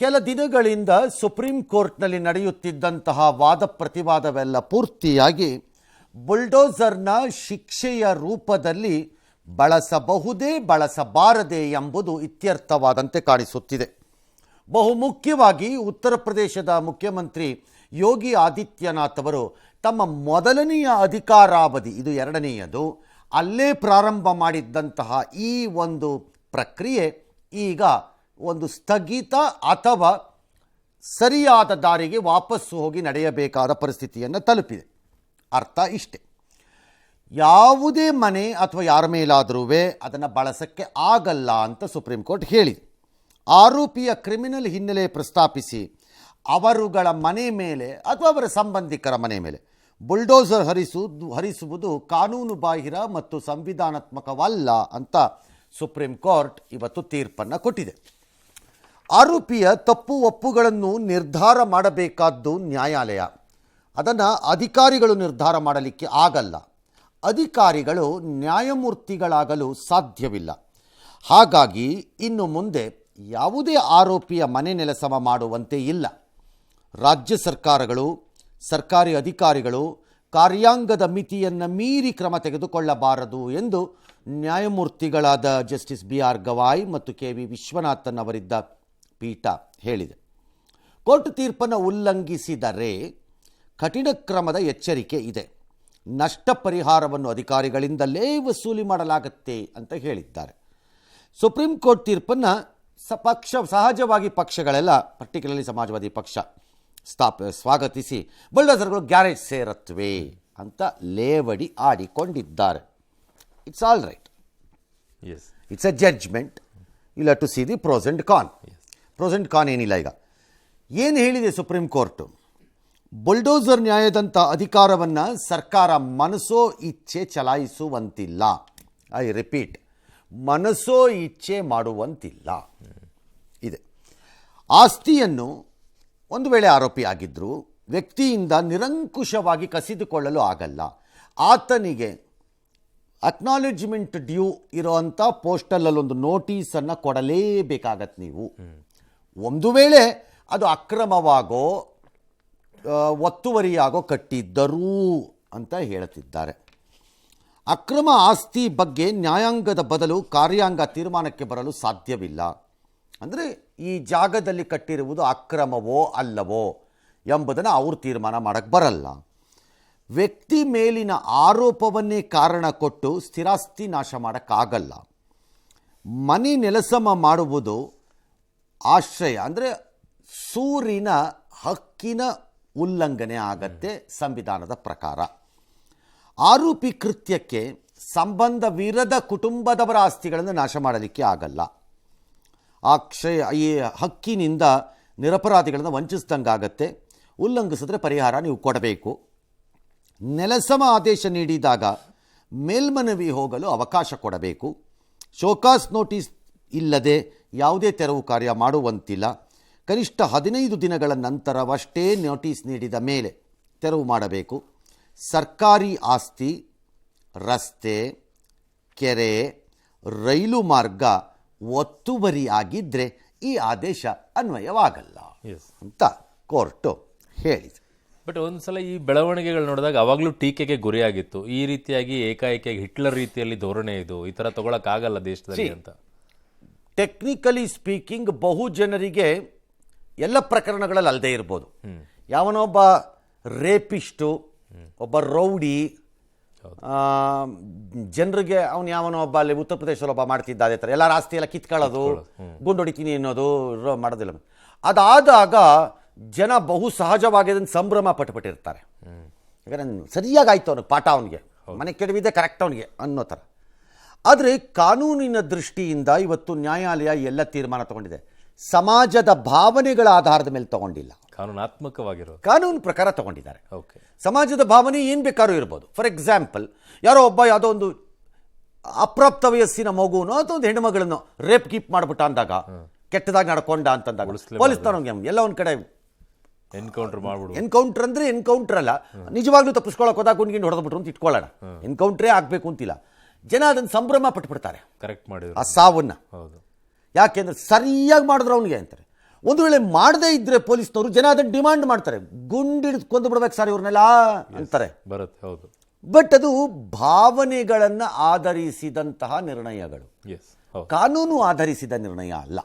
ಕೆಲ ದಿನಗಳಿಂದ ಸುಪ್ರೀಂ ಕೋರ್ಟ್ನಲ್ಲಿ ನಡೆಯುತ್ತಿದ್ದಂತಹ ವಾದ ಪ್ರತಿವಾದವೆಲ್ಲ ಪೂರ್ತಿಯಾಗಿ ಬುಲ್ಡೋಸರ್ನ ಶಿಕ್ಷೆಯ ರೂಪದಲ್ಲಿ ಬಳಸಬಹುದೇ ಬಳಸಬಾರದೆ ಎಂಬುದು ಇತ್ಯರ್ಥವಾದಂತೆ ಕಾಣಿಸುತ್ತಿದೆ. ಬಹುಮುಖ್ಯವಾಗಿ ಉತ್ತರ ಪ್ರದೇಶದ ಮುಖ್ಯಮಂತ್ರಿ ಯೋಗಿ ಆದಿತ್ಯನಾಥ್ ಅವರು ತಮ್ಮ ಮೊದಲನೆಯ ಅಧಿಕಾರಾವಧಿ, ಇದು ಎರಡನೆಯದು, ಅಲ್ಲೇ ಪ್ರಾರಂಭ ಮಾಡಿದ್ದಂತಹ ಈ ಒಂದು ಪ್ರಕ್ರಿಯೆ ಈಗ ಒಂದು ಸ್ಥಗಿತ ಅಥವಾ ಸರಿಯಾದ ದಾರಿಗೆ ವಾಪಸ್ಸು ಹೋಗಿ ನಡೆಯಬೇಕಾದ ಪರಿಸ್ಥಿತಿಯನ್ನು ತಲುಪಿದೆ. ಅರ್ಥ ಇಷ್ಟೆ, ಯಾವುದೇ ಮನೆ ಅಥವಾ ಯಾರ ಮೇಲಾದರೂ ಅದನ್ನು ಬಳಸೋಕ್ಕೆ ಆಗಲ್ಲ ಅಂತ ಸುಪ್ರೀಂ ಕೋರ್ಟ್ ಹೇಳಿದೆ. ಆರೋಪಿಯ ಕ್ರಿಮಿನಲ್ ಹಿನ್ನೆಲೆ ಪ್ರಸ್ತಾಪಿಸಿ ಅವರುಗಳ ಮನೆ ಮೇಲೆ ಅಥವಾ ಅವರ ಸಂಬಂಧಿಕರ ಮನೆ ಮೇಲೆ ಬುಲ್ಡೋಸರ್ ಹರಿಸುವುದು ಕಾನೂನು ಬಾಹಿರ ಮತ್ತು ಸಂವಿಧಾನಾತ್ಮಕವಲ್ಲ ಅಂತ ಸುಪ್ರೀಂ ಕೋರ್ಟ್ ಇವತ್ತು ತೀರ್ಪನ್ನು ಕೊಟ್ಟಿದೆ. ಆರೋಪಿಯ ತಪ್ಪು ಒಪ್ಪುಗಳನ್ನು ನಿರ್ಧಾರ ಮಾಡಬೇಕಾದ್ದು ನ್ಯಾಯಾಲಯ, ಅದನ್ನು ಅಧಿಕಾರಿಗಳು ನಿರ್ಧಾರ ಮಾಡಲಿಕ್ಕೆ ಆಗಲ್ಲ. ಅಧಿಕಾರಿಗಳು ನ್ಯಾಯಮೂರ್ತಿಗಳಾಗಲು ಸಾಧ್ಯವಿಲ್ಲ. ಹಾಗಾಗಿ ಇನ್ನು ಮುಂದೆ ಯಾವುದೇ ಆರೋಪಿಯ ಮನೆ ನೆಲಸಮ ಮಾಡುವಂತೆ ಇಲ್ಲ. ರಾಜ್ಯ ಸರ್ಕಾರಗಳು, ಸರ್ಕಾರಿ ಅಧಿಕಾರಿಗಳು ಕಾರ್ಯಾಂಗದ ಮಿತಿಯನ್ನು ಮೀರಿ ಕ್ರಮ ತೆಗೆದುಕೊಳ್ಳಬಾರದು ಎಂದು ನ್ಯಾಯಮೂರ್ತಿಗಳಾದ ಜಸ್ಟಿಸ್ BR ಗವಾಯ್ ಮತ್ತು KV ವಿಶ್ವನಾಥನ್ ಅವರಿದ್ದ ಪೀಠ ಹೇಳಿದೆ. ಕೋರ್ಟ್ ತೀರ್ಪನ್ನು ಉಲ್ಲಂಘಿಸಿದರೆ ಕಠಿಣ ಕ್ರಮದ ಎಚ್ಚರಿಕೆ ಇದೆ. ನಷ್ಟ ಪರಿಹಾರವನ್ನು ಅಧಿಕಾರಿಗಳಿಂದಲೇ ವಸೂಲಿ ಮಾಡಲಾಗುತ್ತೆ ಅಂತ ಹೇಳಿದ್ದಾರೆ. ಸುಪ್ರೀಂ ಕೋರ್ಟ್ ತೀರ್ಪನ್ನು ಸಹಜವಾಗಿ ಪಕ್ಷಗಳೆಲ್ಲ, ಪರ್ಟಿಕ್ಯುಲರ್ಲಿ ಸಮಾಜವಾದಿ ಪಕ್ಷ ಸ್ವಾಗತಿಸಿ ಬುಲ್ಡೋಸರ್ಗಳು ಗ್ಯಾರೇಜ್ ಸೇರತ್ವೆ ಅಂತ ಲೇವಡಿ ಆಡಿಕೊಂಡಿದ್ದಾರೆ. It's all right, it's a judgement. You have to see the pros and con. Pros and con ಏನಿಲ್ಲ. ಈಗ ಏನು ಹೇಳಿದೆ ಸುಪ್ರೀಂ ಕೋರ್ಟು? ಬುಲ್ಡೋಸರ್ ನ್ಯಾಯದಂಥ ಅಧಿಕಾರವನ್ನು ಸರ್ಕಾರ ಮನಸೋ ಇಚ್ಛೆ ಚಲಾಯಿಸುವಂತಿಲ್ಲ. ಐ ರಿಪೀಟ್, ಮನಸೋ ಇಚ್ಛೆ ಮಾಡುವಂತಿಲ್ಲ ಇದೆ. ಆಸ್ತಿಯನ್ನು ಒಂದು ವೇಳೆ ಆರೋಪಿ ಆಗಿದ್ದರೂ ವ್ಯಕ್ತಿಯಿಂದ ನಿರಂಕುಶವಾಗಿ ಕಸಿದುಕೊಳ್ಳಲು ಆಗಲ್ಲ. ಆತನಿಗೆ ಅಕ್ನಾಲೆಜ್ಮೆಂಟ್ ಡ್ಯೂ ಇರೋವಂಥ ಪೋಸ್ಟಲ್ಲೊಂದು ನೋಟಿಸನ್ನು ಕೊಡಲೇಬೇಕಾಗತ್ತೆ ನೀವು. ಒಂದು ವೇಳೆ ಅದು ಅಕ್ರಮವಾಗೋ ಒತ್ತುವರಿಯಾಗೋ ಕಟ್ಟಿದ್ದರೂ ಅಂತ ಹೇಳುತ್ತಿದ್ದಾರೆ. ಅಕ್ರಮ ಆಸ್ತಿ ಬಗ್ಗೆ ನ್ಯಾಯಾಂಗದ ಬದಲು ಕಾರ್ಯಾಂಗ ತೀರ್ಮಾನಕ್ಕೆ ಬರಲು ಸಾಧ್ಯವಿಲ್ಲ. ಅಂದರೆ ಈ ಜಾಗದಲ್ಲಿ ಕಟ್ಟಿರುವುದು ಅಕ್ರಮವೋ ಅಲ್ಲವೋ ಎಂಬುದನ್ನು ಅವರು ತೀರ್ಮಾನ ಮಾಡೋಕ್ಕೆ ಬರಲ್ಲ. ವ್ಯಕ್ತಿ ಮೇಲಿನ ಆರೋಪವನ್ನೇ ಕಾರಣ ಕೊಟ್ಟು ಸ್ಥಿರಾಸ್ತಿ ನಾಶ ಮಾಡೋಕ್ಕಾಗಲ್ಲ. ಮನೆ ನೆಲಸಮ ಮಾಡುವುದು ಆಶ್ರಯ ಅಂದರೆ ಸೂರಿನ ಹಕ್ಕಿನ ಉಲ್ಲಂಘನೆ ಆಗತ್ತೆ ಸಂವಿಧಾನದ ಪ್ರಕಾರ. ಆರೋಪಿ ಕೃತ್ಯಕ್ಕೆ ಸಂಬಂಧವಿರದ ಕುಟುಂಬದವರ ಆಸ್ತಿಗಳನ್ನು ನಾಶ ಮಾಡಲಿಕ್ಕೆ ಆಗಲ್ಲ. ಈ ಹಕ್ಕಿನಿಂದ ನಿರಪರಾಧಿಗಳನ್ನು ವಂಚಿಸಿದಂಗಾಗತ್ತೆ. ಉಲ್ಲಂಘಿಸಿದ್ರೆ ಪರಿಹಾರ ನೀವು ಕೊಡಬೇಕು. ನೆಲಸಮ ಆದೇಶ ನೀಡಿದಾಗ ಮೇಲ್ಮನವಿ ಹೋಗಲು ಅವಕಾಶ ಕೊಡಬೇಕು. ಶೋಕಾಸ್ ನೋಟಿಸ್ ಇಲ್ಲದೆ ಯಾವುದೇ ತೆರವು ಕಾರ್ಯ ಮಾಡುವಂತಿಲ್ಲ. ಕನಿಷ್ಠ 15 ದಿನಗಳ ನಂತರವಷ್ಟೇ ನೋಟಿಸ್ ನೀಡಿದ ಮೇಲೆ ತೆರವು ಮಾಡಬೇಕು. ಸರ್ಕಾರಿ ಆಸ್ತಿ, ರಸ್ತೆ, ಕೆರೆ, ರೈಲು ಮಾರ್ಗ ಒತ್ತುವರಿ ಆಗಿದ್ದರೆ ಈ ಆದೇಶ ಅನ್ವಯವಾಗಲ್ಲ ಅಂತ ಕೋರ್ಟು ಹೇಳಿದೆ. ಬಟ್ ಒಂದ್ಸಲ ಈ ಬೆಳವಣಿಗೆಗಳು ನೋಡಿದಾಗ ಅವಾಗಲೂ ಟೀಕೆಗೆ ಗುರಿಯಾಗಿತ್ತು. ಈ ರೀತಿಯಾಗಿ ಏಕಾಏಕಿ ಹಿಟ್ಲರ್ ರೀತಿಯಲ್ಲಿ ಧೋರಣೆ ಇದು, ಈ ಥರ ತಗೊಳಕ್ಕಾಗಲ್ಲ ದೇಶದಲ್ಲಿ ಅಂತ. ಟೆಕ್ನಿಕಲಿ ಸ್ಪೀಕಿಂಗ್ ಬಹು ಜನರಿಗೆ ಎಲ್ಲ ಪ್ರಕರಣಗಳಲ್ಲಿ ಅಲ್ಲದೆ ಇರ್ಬೋದು. ಯಾವನೊಬ್ಬ ರೇಪಿಸ್ಟು, ಒಬ್ಬ ರೌಡಿ, ಜನರಿಗೆ ಅವನು ಯಾವನೋ ಒಬ್ಬ ಅಲ್ಲಿ ಉತ್ತರ ಪ್ರದೇಶದಲ್ಲಿ ಒಬ್ಬ ಮಾಡ್ತಿದ್ದ ಅದೇ ಥರ ಎಲ್ಲರ ಆಸ್ತಿ ಎಲ್ಲ ಕಿತ್ಕೊಳ್ಳೋದು, ಗುಂಡೊಡಿತೀನಿ ಅನ್ನೋದು ಮಾಡೋದಿಲ್ಲ. ಅದಾದಾಗ ಜನ ಬಹು ಸಹಜವಾಗಿ ಅದನ್ನು ಸಂಭ್ರಮ ಪಟ್ಬಿಟ್ಟಿರ್ತಾರೆ. ಯಾಕಂದ್ರೆ ಸರಿಯಾಗಿ ಆಯಿತು ಅವನಿಗೆ ಪಾಠ, ಅವನಿಗೆ ಮನೆ ಕೆಡವಿದೆ ಕರೆಕ್ಟ್ ಅವನಿಗೆ ಅನ್ನೋ ಥರ. ಆದರೆ ಕಾನೂನಿನ ದೃಷ್ಟಿಯಿಂದ ಇವತ್ತು ನ್ಯಾಯಾಲಯ ಎಲ್ಲ ತೀರ್ಮಾನ ತಗೊಂಡಿದೆ. ಸಮಾಜದ ಭಾವನೆಗಳ ಆಧಾರದ ಮೇಲೆ ತಗೊಂಡಿಲ್ಲ, ಕಾನೂನಾತ್ಮಕವಾಗಿರೋ ಕಾನೂನು ಪ್ರಕಾರ ತಗೊಂಡಿದ್ದಾರೆ. ಸಮಾಜದ ಭಾವನೆ ಏನು ಬೇಕಾದ್ರೂ ಇರ್ಬೋದು. ಫಾರ್ ಎಕ್ಸಾಂಪಲ್, ಯಾರೋ ಒಬ್ಬ ಯಾವುದೋ ಒಂದು ಅಪ್ರಾಪ್ತ ವಯಸ್ಸಿನ ಮಗುನೋ ಅಥವಾ ಒಂದು ಹೆಣ್ಣುಮಗಳನ್ನು ರೇಪ್ ಕೀಪ್ ಮಾಡಿಬಿಟ್ಟ ಅಂದಾಗ, ಕೆಟ್ಟದಾಗಿ ನಡ್ಕೊಂಡ ಅಂತಂದಾಗ ಪೊಲೀಸ್ ತನಗೆ ಎಲ್ಲ ಒಂದು ಕಡೆ ಎನ್ಕೌಂಟರ್ ಮಾಡ್ಬಿಡು. ಎನ್ಕೌಂಟರ್ ಅಂದರೆ ಎನ್ಕೌಂಟರ್ ಅಲ್ಲ, ನಿಜವಾಗ್ಲೂ ತಪ್ಪಿಸ್ಕೊಳ್ಳೋಕೆ ಹೋದಾಗ ಗುಂಡ್ಗಿಂಡು ಹೊಡೆದ್ಬಿಟ್ರು ಅಂತ ಇಟ್ಕೊಳ್ಳೋಣ. ಎನ್ಕೌಂಟ್ರೇ ಆಗಬೇಕು ಅಂತಿಲ್ಲ. ಜನ ಅದನ್ನು ಸಂಭ್ರಮ ಪಟ್ಬಿಡ್ತಾರೆ ಕರೆಕ್ಟ್ ಮಾಡಿದ್ರು ಆ ಸಾವನ್ನ. ಯಾಕೆಂದ್ರೆ ಸರಿಯಾಗಿ ಮಾಡಿದ್ರು ಅವನಿಗೆ ಅಂತಾರೆ. ಒಂದು ವೇಳೆ ಮಾಡದೇ ಇದ್ರೆ ಪೊಲೀಸ್ನವರು ಜನ ಅದನ್ನು ಡಿಮಾಂಡ್ ಮಾಡ್ತಾರೆ, ಗುಂಡಿಡಿದು ಕೊಂದು ಬಿಡ್ಬೇಕು ಸರ್ ಇವ್ರನ್ನೆಲ್ಲ ಅಂತಾರೆ. ಬರುತ್ತೆ, ಹೌದು. ಬಟ್ ಅದು ಭಾವನೆಗಳನ್ನು ಆಧರಿಸಿದಂತಹ ನಿರ್ಣಯಗಳು, ಕಾನೂನು ಆಧರಿಸಿದ ನಿರ್ಣಯ ಅಲ್ಲ.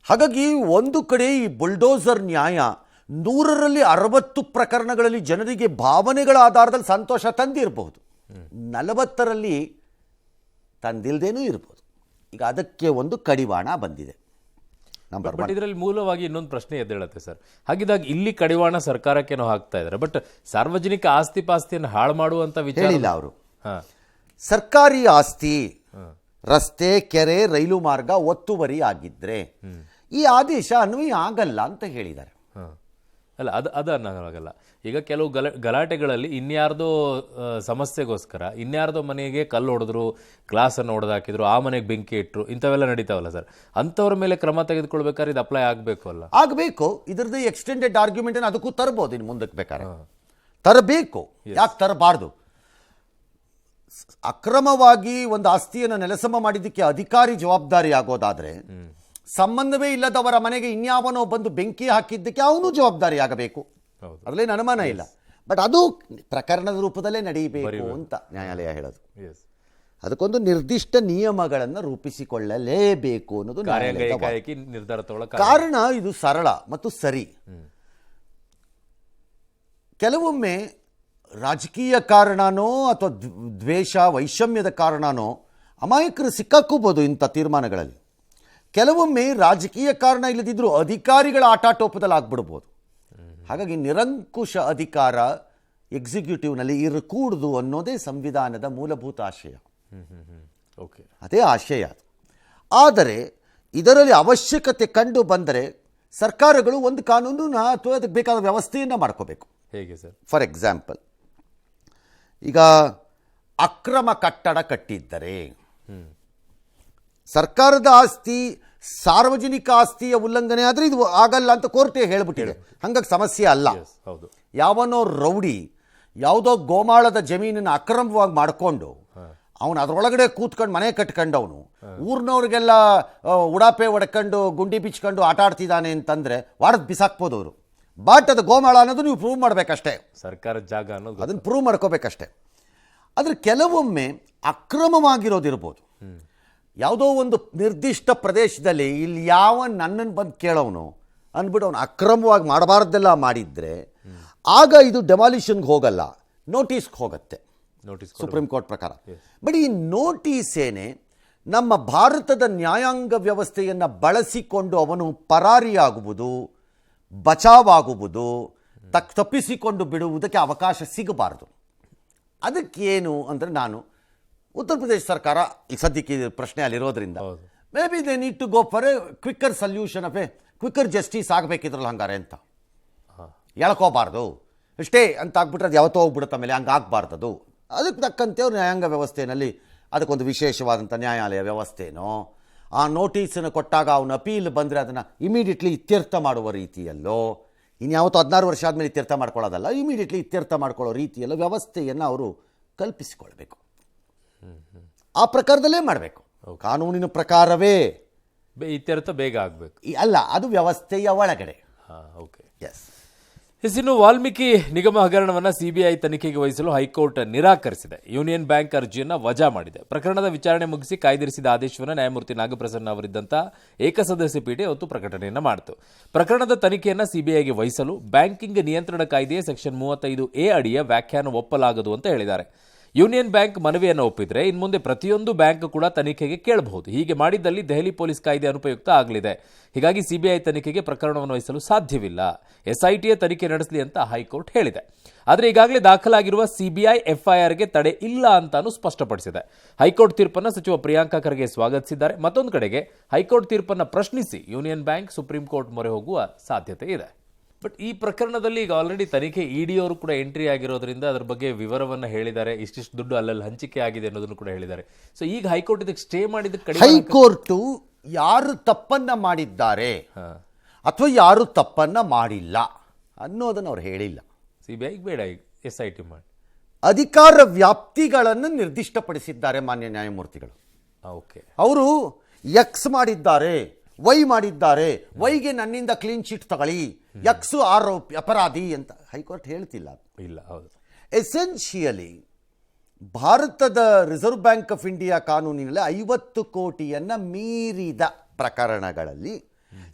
ಹಾಗಾಗಿ ಒಂದು ಕಡೆ ಈ ಬುಲ್ಡೋಸರ್ ನ್ಯಾಯ 100ರಲ್ಲಿ 60 ಪ್ರಕರಣಗಳಲ್ಲಿ ಜನರಿಗೆ ಭಾವನೆಗಳ ಆಧಾರದಲ್ಲಿ ಸಂತೋಷ ತಂದಿರಬಹುದು, 40ರಲ್ಲಿ ತಂದಿಲ್ದೇನೂ ಇರ್ಬೋದು. ಈಗ ಅದಕ್ಕೆ ಒಂದು ಕಡಿವಾಣ ಬಂದಿದೆ. ಬಟ್ ಇದರಲ್ಲಿ ಮೂಲವಾಗಿ ಇನ್ನೊಂದು ಪ್ರಶ್ನೆ ಎದ್ದೇಳುತ್ತೆ ಸರ್. ಹಾಗಿದ್ದಾಗ ಇಲ್ಲಿ ಕಡಿವಾಣ ಸರ್ಕಾರಕ್ಕೇನೋ ಹಾಕ್ತಾ ಇದ್ದಾರೆ, ಬಟ್ ಸಾರ್ವಜನಿಕ ಆಸ್ತಿ ಪಾಸ್ತಿಯನ್ನು ಹಾಳು ಮಾಡುವಂತ ವಿಚಾರ ಇಲ್ಲ ಅವರು. ಸರ್ಕಾರಿ ಆಸ್ತಿ, ರಸ್ತೆ, ಕೆರೆ, ರೈಲು ಮಾರ್ಗ ಒತ್ತುವರಿ ಆಗಿದ್ರೆ ಈ ಆದೇಶ ಅನ್ವಯ ಆಗಲ್ಲ ಅಂತ ಹೇಳಿದ್ದಾರೆ. ಅಲ್ಲ, ಅದು ಅನ್ನೋಕ್ಕಾಗಲ್ಲ. ಈಗ ಕೆಲವು ಗಲಾಟೆಗಳಲ್ಲಿ ಇನ್ಯಾರ್ದೋ ಸಮಸ್ಯೆಗೋಸ್ಕರ ಇನ್ಯಾರ್ದೋ ಮನೆಗೆ ಕಲ್ಲು ಹೊಡೆದ್ರು, ಗ್ಲಾಸನ್ನು ಹೊಡೆದಾಕಿದ್ರು, ಆ ಮನೆಗೆ ಬೆಂಕಿ ಇಟ್ಟರು, ಇಂಥವೆಲ್ಲ ನಡೀತಾವಲ್ಲ ಸರ್. ಅಂಥವ್ರ ಮೇಲೆ ಕ್ರಮ ತೆಗೆದುಕೊಳ್ಬೇಕಾದ್ರೆ ಇದು ಅಪ್ಲೈ ಆಗಬೇಕು ಅಲ್ಲ? ಆಗಬೇಕು. ಇದ್ರದ್ದು ಎಕ್ಸ್ಟೆಂಡೆಡ್ ಆರ್ಗ್ಯುಮೆಂಟ್ ಅದಕ್ಕೂ ತರಬಹುದು, ಇನ್ನು ಮುಂದಕ್ಕೆ ಬೇಕಾದ್ರೆ ತರಬೇಕು. ಯಾಕೆ ತರಬಾರ್ದು? ಅಕ್ರಮವಾಗಿ ಒಂದು ಆಸ್ತಿಯನ್ನು ನೆಲಸಮ ಮಾಡಿದ್ದಕ್ಕೆ ಅಧಿಕಾರಿ ಜವಾಬ್ದಾರಿ ಆಗೋದಾದ್ರೆ, ಸಂಬಂಧವೇ ಇಲ್ಲದವರ ಮನೆಗೆ ಇನ್ಯಾವನೋ ಬಂದು ಬೆಂಕಿ ಹಾಕಿದ್ದಕ್ಕೆ ಅವನು ಜವಾಬ್ದಾರಿ ಆಗಬೇಕು, ಅದರಲ್ಲೇನು ಅನುಮಾನ ಇಲ್ಲ. ಬಟ್ ಅದು ಪ್ರಕರಣದ ರೂಪದಲ್ಲೇ ನಡೆಯಬೇಕು ಅಂತ ನ್ಯಾಯಾಲಯ ಹೇಳೋದು. ಅದಕ್ಕೊಂದು ನಿರ್ದಿಷ್ಟ ನಿಯಮಗಳನ್ನು ರೂಪಿಸಿಕೊಳ್ಳಲೇಬೇಕು ಅನ್ನೋದು ನಿರ್ಧಾರ ತಗೊಳ್ಳೋ ಕಾರಣ. ಇದು ಸರಳ ಮತ್ತು ಸರಿ. ಕೆಲವೊಮ್ಮೆ ರಾಜಕೀಯ ಕಾರಣನೋ ಅಥವಾ ದ್ವೇಷ ವೈಷಮ್ಯದ ಕಾರಣನೋ ಅಮಾಯಕರು ಸಿಕ್ಕಾಕೋಬೋದು ಇಂಥ ತೀರ್ಮಾನಗಳಲ್ಲಿ. ಕೆಲವೊಮ್ಮೆ ರಾಜಕೀಯ ಕಾರಣ ಇಲ್ಲದಿದ್ದರೂ ಅಧಿಕಾರಿಗಳ ಆಟಾಟೋಪದಲ್ಲಿ ಆಗ್ಬಿಡ್ಬೋದು. ಹಾಗಾಗಿ ನಿರಂಕುಶ ಅಧಿಕಾರ ಎಕ್ಸಿಕ್ಯೂಟಿವ್ನಲ್ಲಿ ಇರಕೂಡದು ಅನ್ನೋದೇ ಸಂವಿಧಾನದ ಮೂಲಭೂತ ಆಶಯ. ಅದೇ ಆಶಯ. ಆದರೆ ಇದರಲ್ಲಿ ಅವಶ್ಯಕತೆ ಕಂಡು ಬಂದರೆ ಸರ್ಕಾರಗಳು ಒಂದು ಕಾನೂನನ್ನ ಅಥವಾ ಅದಕ್ಕೆ ಬೇಕಾದ ವ್ಯವಸ್ಥೆಯನ್ನು ಮಾಡ್ಕೋಬೇಕು. ಹೇಗೆ ಸರ್? ಫಾರ್ ಎಕ್ಸಾಂಪಲ್, ಈಗ ಅಕ್ರಮ ಕಟ್ಟಡ ಕಟ್ಟಿದ್ದರೆ ಸರ್ಕಾರದ ಆಸ್ತಿ ಸಾರ್ವಜನಿಕ ಆಸ್ತಿಯ ಉಲ್ಲಂಘನೆ ಆದರೆ ಇದು ಆಗಲ್ಲ ಅಂತ ಕೋರ್ಟೇ ಹೇಳ್ಬಿಟ್ಟಿದೆ. ಹಂಗಾಗಿ ಸಮಸ್ಯೆ ಅಲ್ಲ. ಯಾವನೋ ರೌಡಿ ಯಾವುದೋ ಗೋಮಾಳದ ಜಮೀನನ್ನು ಅಕ್ರಮವಾಗಿ ಮಾಡಿಕೊಂಡು ಅವನು ಅದರೊಳಗಡೆ ಕೂತ್ಕೊಂಡು ಮನೆ ಕಟ್ಕೊಂಡವನು ಊರಿನವ್ರಿಗೆಲ್ಲ ಉಡಾಪೆ ಹೊಡ್ಕೊಂಡು ಗುಂಡಿ ಬಿಚ್ಕೊಂಡು ಆಟ ಆಡ್ತಿದ್ದಾನೆ ಅಂತಂದರೆ ವಾರದ ಬಿಸಾಕ್ಬೋದು ಅವರು. ಬಟ್ ಅದು ಗೋಮಾಳ ಅನ್ನೋದು ನೀವು ಪ್ರೂವ್ ಮಾಡಬೇಕಷ್ಟೇ, ಸರ್ಕಾರದ ಜಾಗ ಅನ್ನೋದು ಅದನ್ನು ಪ್ರೂವ್ ಮಾಡ್ಕೋಬೇಕಷ್ಟೇ. ಆದರೆ ಕೆಲವೊಮ್ಮೆ ಅಕ್ರಮವಾಗಿರೋದಿರ್ಬೋದು. ಯಾವುದೋ ಒಂದು ನಿರ್ದಿಷ್ಟ ಪ್ರದೇಶದಲ್ಲಿ ಇಲ್ಲಿ ನನ್ನನ್ನು ಬಂದು ಕೇಳೋನು ಅಂದ್ಬಿಟ್ಟು ಅವನು ಅಕ್ರಮವಾಗಿ ಮಾಡಬಾರ್ದೆಲ್ಲ ಮಾಡಿದರೆ ಆಗ ಇದು ಡೆಮಾಲಿಷನ್ಗೆ ಹೋಗಲ್ಲ, ನೋಟಿಸ್ಗೆ ಹೋಗುತ್ತೆ ಸುಪ್ರೀಂ ಕೋರ್ಟ್ ಪ್ರಕಾರ. ಬಟ್ ಈ ನೋಟಿಸೇನೆ ನಮ್ಮ ಭಾರತದ ನ್ಯಾಯಾಂಗ ವ್ಯವಸ್ಥೆಯನ್ನು ಬಳಸಿಕೊಂಡು ಅವನು ಪರಾರಿಯಾಗುವುದು, ಬಚಾವಾಗುವುದು, ತಪ್ಪಿಸಿಕೊಂಡು ಬಿಡುವುದಕ್ಕೆ ಅವಕಾಶ ಸಿಗಬಾರ್ದು. ಅದಕ್ಕೇನು ಅಂದರೆ, ನಾನು ಉತ್ತರ ಪ್ರದೇಶ ಸರ್ಕಾರ ಈ ಸದ್ಯಕ್ಕೆ ಪ್ರಶ್ನೆ ಅಲ್ಲಿರೋದ್ರಿಂದ may be they need to go for a quicker solution of a quicker justice ಆಗಬೇಕಿದ್ರಲ್ಲ ಹಂಗಾರೆ ಅಂತ ಹೇಳ್ಕೋಬಾರ್ದು. ಇಷ್ಟೇ ಅಂತ ಆಗ್ಬಿಟ್ರೆ ಅದು ಯಾವತ್ತೋ ಹೋಗ್ಬಿಡುತ್ತೆ, ಆಮೇಲೆ ಹಂಗೆ ಆಗಬಾರ್ದದು. ಅದಕ್ಕೆ ತಕ್ಕಂತೆ ಅವ್ರು ನ್ಯಾಯಾಂಗ ವ್ಯವಸ್ಥೆಯಲ್ಲಿ ಅದಕ್ಕೊಂದು ವಿಶೇಷವಾದಂಥ ನ್ಯಾಯಾಲಯ ವ್ಯವಸ್ಥೆನೋ, ಆ ನೋಟಿಸನ್ನು ಕೊಟ್ಟಾಗ ಅವನು ಅಪೀಲ್ ಬಂದರೆ ಅದನ್ನು ಇಮಿಡಿಯೇಟ್ಲಿ ಇತ್ಯರ್ಥ ಮಾಡುವ ರೀತಿಯಲ್ಲೋ, ಇನ್ಯಾವತ್ತೋ 16 ವರ್ಷ ಆದಮೇಲೆ ಇತ್ಯರ್ಥ ಮಾಡ್ಕೊಳ್ಳೋದಲ್ಲ, ಇಮಿಡಿಯೇಟ್ಲಿ ಇತ್ಯರ್ಥ ಮಾಡ್ಕೊಳ್ಳೋ ರೀತಿಯಲ್ಲೋ ವ್ಯವಸ್ಥೆಯನ್ನು ಅವರು ಕಲ್ಪಿಸಿಕೊಳ್ಬೇಕು. ಆ ಪ್ರಕಾರದಲ್ಲೇ ಮಾಡಬೇಕು, ಕಾನೂನಿನ ಪ್ರಕಾರವೇ ಇತ್ಯರ್ಥ ಬೇಗ ಆಗಬೇಕು. ಅಲ್ಲ, ಅದು ವ್ಯವಸ್ಥೆಯ ಒಳಗಡೆ. ಇನ್ನು ವಾಲ್ಮೀಕಿ ನಿಗಮ ಹಗರಣವನ್ನು ಸಿಬಿಐ ತನಿಖೆಗೆ ವಹಿಸಲು ಹೈಕೋರ್ಟ್ ನಿರಾಕರಿಸಿದೆ. ಯೂನಿಯನ್ ಬ್ಯಾಂಕ್ ಅರ್ಜಿಯನ್ನು ವಜಾ ಮಾಡಿದೆ. ಪ್ರಕರಣದ ವಿಚಾರಣೆ ಮುಗಿಸಿ ಕಾಯ್ದಿರಿಸಿದ ಆದೇಶವನ್ನು ನ್ಯಾಯಮೂರ್ತಿ ನಾಗಪ್ರಸನ್ನ ಅವರಿದ್ದಂಥ ಏಕಸದಸ್ಯ ಪೀಠ ಇವತ್ತು ಪ್ರಕಟಣೆಯನ್ನು ಮಾಡಿತು. ಪ್ರಕರಣದ ತನಿಖೆಯನ್ನು ಸಿಬಿಐಗೆ ವಹಿಸಲು ಬ್ಯಾಂಕಿಂಗ್ ನಿಯಂತ್ರಣ ಕಾಯ್ದೆಯ ಸೆಕ್ಷನ್ 35A ಅಡಿಯ ವ್ಯಾಖ್ಯಾನ ಒಪ್ಪಲಾಗದು ಅಂತ ಹೇಳಿದ್ದಾರೆ. ಯೂನಿಯನ್ ಬ್ಯಾಂಕ್ ಮನವಿಯನ್ನು ಒಪ್ಪಿದ್ರೆ ಇನ್ನು ಮುಂದೆ ಪ್ರತಿಯೊಂದು ಬ್ಯಾಂಕ್ ಕೂಡ ತನಿಖೆಗೆ ಕೇಳಬಹುದು. ಹೀಗೆ ಮಾಡಿದಲ್ಲಿ ದೆಹಲಿ ಪೊಲೀಸ್ ಕಾಯ್ದೆ ಅನುಪಯುಕ್ತ ಆಗಲಿದೆ. ಹೀಗಾಗಿ ಸಿಬಿಐ ತನಿಖೆಗೆ ಪ್ರಕರಣವನ್ನು ವಹಿಸಲು ಸಾಧ್ಯವಿಲ್ಲ. ಎಸ್ಐಟಿಯ ತನಿಖೆ ನಡೆಸಲಿ ಅಂತ ಹೈಕೋರ್ಟ್ ಹೇಳಿದೆ. ಆದರೆ ಈಗಾಗಲೇ ದಾಖಲಾಗಿರುವ ಸಿಬಿಐ ಎಫ್ಐಆರ್ಗೆ ತಡೆ ಇಲ್ಲ ಅಂತಾನು ಸ್ಪಷ್ಟಪಡಿಸಿದೆ. ಹೈಕೋರ್ಟ್ ತೀರ್ಪನ್ನು ಸಚಿವ ಪ್ರಿಯಾಂಕ ಖರ್ಗೆ ಸ್ವಾಗತಿಸಿದ್ದಾರೆ. ಮತ್ತೊಂದು ಕಡೆಗೆ ಹೈಕೋರ್ಟ್ ತೀರ್ಪನ್ನು ಪ್ರಶ್ನಿಸಿ ಯೂನಿಯನ್ ಬ್ಯಾಂಕ್ ಸುಪ್ರೀಂ ಕೋರ್ಟ್ ಮೊರೆ ಹೋಗುವ ಸಾಧ್ಯತೆ ಇದೆ. ಬಟ್ ಈ ಪ್ರಕರಣದಲ್ಲಿ ಈಗ ಆಲ್ರೆಡಿ ತನಿಖೆ ಇಡಿಯವರು ಕೂಡ ಎಂಟ್ರಿ ಆಗಿರೋದ್ರಿಂದ ಅದರ ಬಗ್ಗೆ ವಿವರವನ್ನು ಹೇಳಿದ್ದಾರೆ. ಇಷ್ಟಿಷ್ಟು ದುಡ್ಡು ಅಲ್ಲಲ್ಲಿ ಹಂಚಿಕೆ ಆಗಿದೆ ಅನ್ನೋದನ್ನು ಕೂಡ ಹೇಳಿದ್ದಾರೆ. ಸೊ ಈಗ ಹೈಕೋರ್ಟ್ ಇದಕ್ಕೆ ಸ್ಟೇ ಮಾಡಿದ ಹೈಕೋರ್ಟ್ ಯಾರು ತಪ್ಪನ್ನ ಮಾಡಿದ್ದಾರೆ ಅಥವಾ ಯಾರು ತಪ್ಪನ್ನ ಮಾಡಿಲ್ಲ ಅನ್ನೋದನ್ನು ಅವ್ರು ಹೇಳಿಲ್ಲ. ಸಿಬಿಐ ಬೇಡ, ಎಸ್ಐಟಿ ಮಾಡಿ ಅಧಿಕಾರ ವ್ಯಾಪ್ತಿಗಳನ್ನು ನಿರ್ದಿಷ್ಟಪಡಿಸಿದ್ದಾರೆ ಮಾನ್ಯ ನ್ಯಾಯಮೂರ್ತಿಗಳು. ಓಕೆ, ಅವರು ಎಕ್ಸ್ ಮಾಡಿದ್ದಾರೆ, ವೈ ಮಾಡಿದ್ದಾರೆ, ವೈಗೆ ನನ್ನಿಂದ ಕ್ಲೀನ್ ಚಿಟ್ ತಗೊಳ್ಳಿ, ಎಕ್ಸ್ ಆರೋಪಿ ಅಪರಾಧಿ ಅಂತ ಹೈಕೋರ್ಟ್ ಹೇಳ್ತಿಲ್ಲ. ಇಲ್ಲ, ಹೌದು. ಎಸೆನ್ಷಿಯಲಿ ಭಾರತದ ರಿಸರ್ವ್ ಬ್ಯಾಂಕ್ ಆಫ್ ಇಂಡಿಯಾ ಕಾನೂನಿನಲ್ಲಿ 50 ಕೋಟಿಯನ್ನು ಮೀರಿದ ಪ್ರಕರಣಗಳಲ್ಲಿ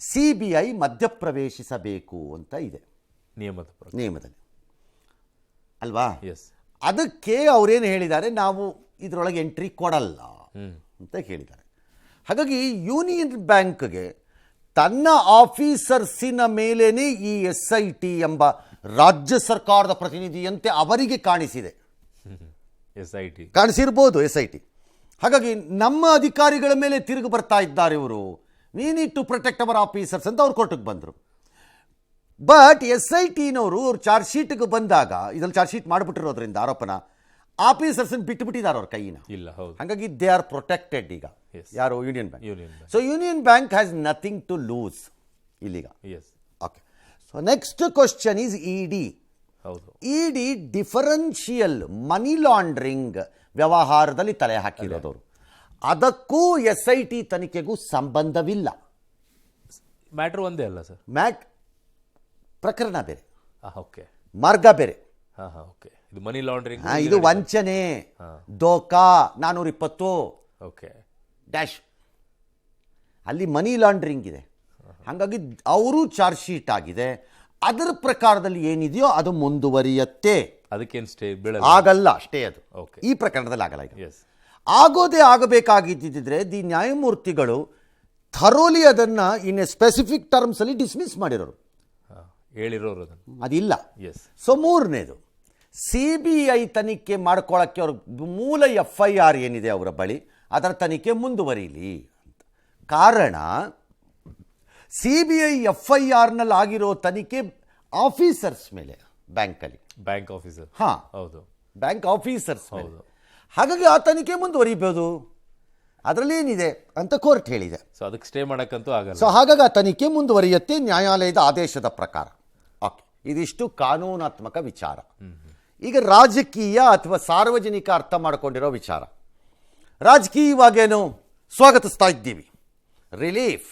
CBI ಮಧ್ಯಪ್ರವೇಶಿಸಬೇಕು ಅಂತ ಇದೆ ನಿಯಮದಲ್ಲಿ ಅಲ್ವಾ. ಅದಕ್ಕೆ ಅವರೇನು ಹೇಳಿದ್ದಾರೆ, ನಾವು ಇದರೊಳಗೆ ಎಂಟ್ರಿ ಕೊಡಲ್ಲ ಅಂತ ಹೇಳಿದ್ದಾರೆ. ಹಾಗಾಗಿ ಯೂನಿಯನ್ ಬ್ಯಾಂಕ್ಗೆ ತನ್ನ ಆಫೀಸರ್ಸಿನ ಮೇಲೇನೆ ಈ SIT ಎಂಬ ರಾಜ್ಯ ಸರ್ಕಾರದ ಪ್ರತಿನಿಧಿಯಂತೆ ಅವರಿಗೆ ಕಾಣಿಸಿದೆ, ಕಾಣಿಸಿರ್ಬೋದು SIT. ಹಾಗಾಗಿ ನಮ್ಮ ಅಧಿಕಾರಿಗಳ ಮೇಲೆ ತಿರುಗಿ ಬರ್ತಾ ಇದ್ದಾರೆ ಇವರು, we need to protect our officers ಅಂತ ಅವ್ರು ಕೋರ್ಟಿಗೆ ಬಂದರು. ಬಟ್ SITನವರು ಅವ್ರು ಚಾರ್ಜ್ ಶೀಟ್ಗೆ ಬಂದಾಗ, ಇದ್ರಲ್ಲಿ ಚಾರ್ಜ್ ಶೀಟ್ ಮಾಡಿಬಿಟ್ಟಿರೋದ್ರಿಂದ ಆರೋಪನ ಆಫೀಸರ್ಸನ್ನು ಬಿಟ್ಟುಬಿಟ್ಟಿದ್ದಾರೆ ಅವ್ರ ಕೈನ. ಇಲ್ಲ, ಹೌದು. ಹಾಗಾಗಿ ದೇ ಆರ್ ಪ್ರೊಟೆಕ್ಟೆಡ್ ಈಗ. ಯಾರು? Union bank. So union bank has nothing to lose ಇಲ್ಲಿಗ. Okay. So next question is ED. ED differential money laundering ವ್ಯವಹಾರದಲ್ಲಿ ತಲೆ ಹಾಕಿರೋದವರು. ಅದಕ್ಕೂ SIT ತನಿಖೆಗೂ ಸಂಬಂಧವಿಲ್ಲ. ಮ್ಯಾಟ್ರ್ ಒಂದೇ ಅಲ್ಲ ಸರ್. ಪ್ರಕರಣ ಬೇರೆ, ಮಾರ್ಗ ಬೇರೆ. ಇದು ಮನಿ ಲಾಂಡ್ರಿಂಗ್, ಇದು ವಂಚನೆ, ದೋಖಾ 420 ಡ್ಯಾಶ್, ಅಲ್ಲಿ ಮನಿ ಲಾಂಡ್ರಿಂಗ್ ಇದೆ. ಹಾಗಾಗಿ ಅವರು ಚಾರ್ಜ್ ಶೀಟ್ ಆಗಿದೆ, ಅದರ ಪ್ರಕಾರದಲ್ಲಿ ಏನಿದೆಯೋ ಅದು ಮುಂದುವರಿಯತ್ತೆ. ಅದಕ್ಕೇನು ಸ್ಟೇ ಆಗಲ್ಲ, ಸ್ಟೇ ಅದು ಈ ಪ್ರಕರಣದಲ್ಲಿ ಆಗಲ್ಲ. ಈಗ ಆಗೋದೇ ಆಗಬೇಕಾಗಿದ್ದಿದ್ರೆ ದಿ ನ್ಯಾಯಮೂರ್ತಿಗಳು ಥರೋಲಿ ಅದನ್ನು ಇನ್ ಎ ಸ್ಪೆಸಿಫಿಕ್ ಟರ್ಮ್ಸ್ ಅಲ್ಲಿ ಡಿಸ್ಮಿಸ್ ಮಾಡಿರೋರು, ಹೇಳಿರೋರು ಅದಿಲ್ಲ. ಸೊ ಮೂರನೇದು, CBI ತನಿಖೆ ಮಾಡ್ಕೊಳ್ಳೋಕ್ಕೆ ಅವ್ರ ಮೂಲ FIR ಏನಿದೆ ಅವರ ಬಳಿ, ಅದರ ತನಿಖೆ ಮುಂದುವರಿಲಿ ಅಂತ. ಕಾರಣ CBI FIRನಲ್ಲಿ ಆಗಿರೋ ತನಿಖೆ ಆಫೀಸರ್ಸ್ ಮೇಲೆ, ಬ್ಯಾಂಕಲ್ಲಿ ಬ್ಯಾಂಕ್ ಆಫೀಸರ್, ಹೌದು, ಬ್ಯಾಂಕ್ ಆಫೀಸರ್ಸ್ ಮೇಲೆ. ಹಾಗಾಗಿ ಆ ತನಿಖೆ ಮುಂದುವರಿಬೋದು, ಅದರಲ್ಲಿ ಏನಿದೆ ಅಂತ ಕೋರ್ಟ್ ಹೇಳಿದೆ. ಸೊ ಅದಕ್ಕೆ ಸ್ಟೇ ಮಾಡೋಕ್ಕಂತೂ ಆಗಲ್ಲ. ಸೊ ಹಾಗಾಗಿ ಆ ತನಿಖೆ ಮುಂದುವರಿಯುತ್ತೆ ನ್ಯಾಯಾಲಯದ ಆದೇಶದ ಪ್ರಕಾರ. ಓಕೆ, ಇದಿಷ್ಟು ಕಾನೂನಾತ್ಮಕ ವಿಚಾರ. ಈಗ ರಾಜಕೀಯ ಅಥವಾ ಸಾರ್ವಜನಿಕ ಅರ್ಥ ಮಾಡಿಕೊಂಡಿರೋ ವಿಚಾರ. ರಾಜಕೀಯವಾಗೇನು ಸ್ವಾಗತಿಸ್ತಾ ಇದ್ದೀವಿ, ರಿಲೀಫ್.